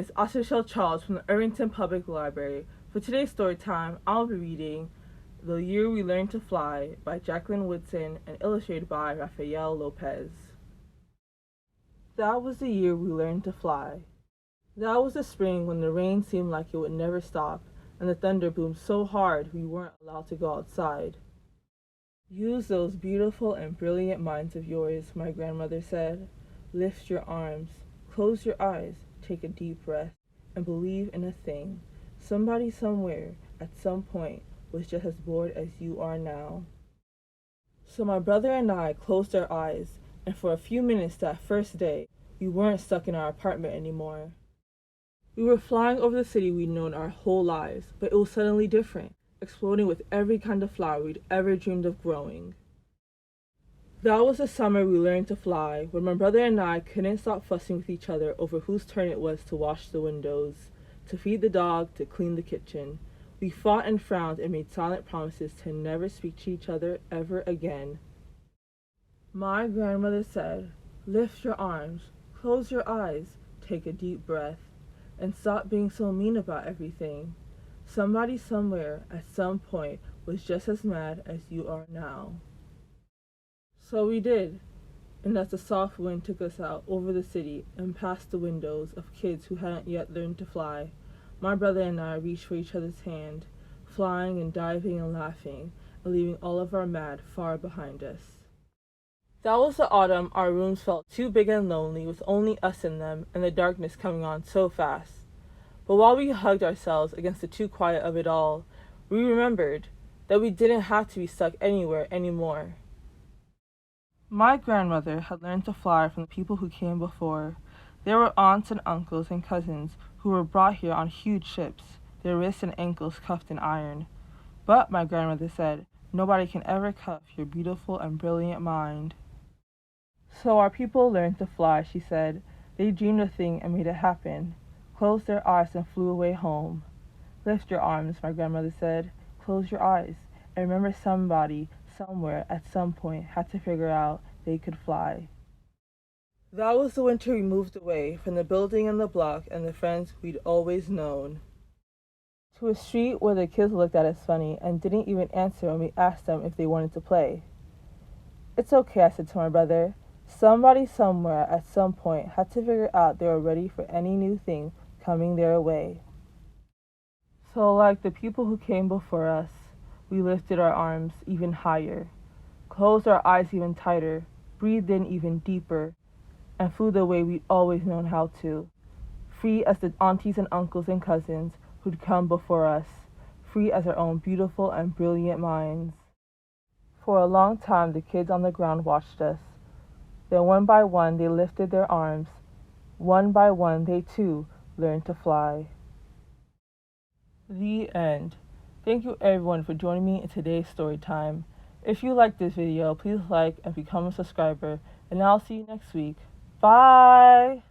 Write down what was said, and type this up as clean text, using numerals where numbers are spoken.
is Acharchelle Charles from the Irvington Public Library. For today's story time, I'll be reading The Year We Learned to Fly by Jacqueline Woodson and illustrated by Rafael Lopez. That was the year we learned to fly. That was the spring when the rain seemed like it would never stop and the thunder boomed so hard we weren't allowed to go outside. Use those beautiful and brilliant minds of yours, my grandmother said. Lift your arms, close your eyes, take a deep breath, and believe in a thing. Somebody somewhere, at some point, was just as bored as you are now. So my brother and I closed our eyes, and for a few minutes that first day, we weren't stuck in our apartment anymore. We were flying over the city we'd known our whole lives, but it was suddenly different, exploding with every kind of flower we'd ever dreamed of growing. That was the summer we learned to fly, when my brother and I couldn't stop fussing with each other over whose turn it was to wash the windows, to feed the dog, to clean the kitchen. We fought and frowned and made silent promises to never speak to each other ever again. My grandmother said, lift your arms, close your eyes, take a deep breath, and stop being so mean about everything. Somebody somewhere at some point was just as mad as you are now. So we did, and as the soft wind took us out over the city and past the windows of kids who hadn't yet learned to fly, my brother and I reached for each other's hand, flying and diving and laughing, and leaving all of our mad far behind us. That was the autumn our rooms felt too big and lonely with only us in them and the darkness coming on so fast. But while we hugged ourselves against the too quiet of it all, we remembered that we didn't have to be stuck anywhere anymore. My grandmother had learned to fly from the people who came before. There were aunts and uncles and cousins who were brought here on huge ships, their wrists and ankles cuffed in iron. But, my grandmother said, nobody can ever cuff your beautiful and brilliant mind. So our people learned to fly, she said. They dreamed a thing and made it happen. Closed their eyes and flew away home. Lift your arms, my grandmother said. Close your eyes, and remember somebody, somewhere, at some point, had to figure out they could fly. That was the winter we moved away from the building and the block and the friends we'd always known, to a street where the kids looked at us funny and didn't even answer when we asked them if they wanted to play. It's okay, I said to my brother. Somebody somewhere at some point had to figure out they were ready for any new thing coming their way. So like the people who came before us, we lifted our arms even higher, closed our eyes even tighter, breathed in even deeper, and flew the way we'd always known how to, free as the aunties and uncles and cousins who'd come before us, free as our own beautiful and brilliant minds. For a long time the kids on the ground watched us. Then one by one they lifted their arms. One by one they too learned to fly. The end. Thank you everyone for joining me in today's story time. If you liked this video, please like and become a subscriber, and I'll see you next week. Bye!